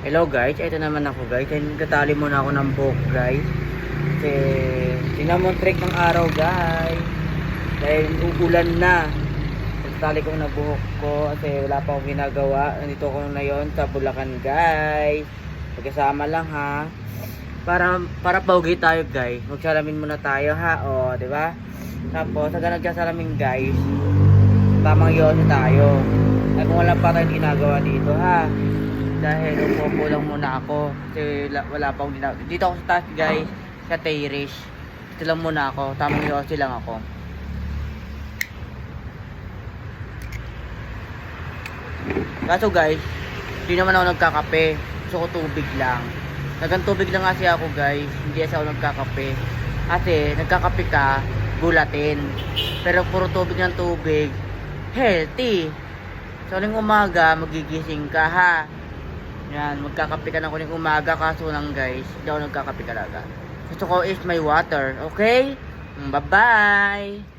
Hello guys, ito naman ako guys. Nagtatali muna ako ng buhok guys. Kasi sinamontrek ng araw guys. Dahil uulan na. Nagtatali ko na buhok ko kasi wala pa akong ginagawa. Nandito ko na yon sa Bulacan guys. Pagkasama lang ha. Para paugi tayo guys. Magsalamin muna tayo ha. O, di ba? Tapos, pag nagsasalamin guys, tamang yun tayo. Ay kung wala pa tayong ginagawa dito ha. Dahil upo lang muna ako kasi wala pa akong ginagawa. Dito ako sa taas guys, sa terrace. Dito lang muna ako, tamang yosi lang ako. Kaso guys, hindi naman ako nagkakape. Gusto ko tubig lang. Tubig lang kasi ako guys, hindi kasi ako nagkakape. Kasi nagkakape ka, gulatin. Pero puro tubig ng tubig, healthy. So uling umaga, magigising ka ha. Yan, magkakape ka na kuning umaga, kaso lang guys, hindi ako nagkakape talaga. Gusto ko is my water, okay? Bye bye!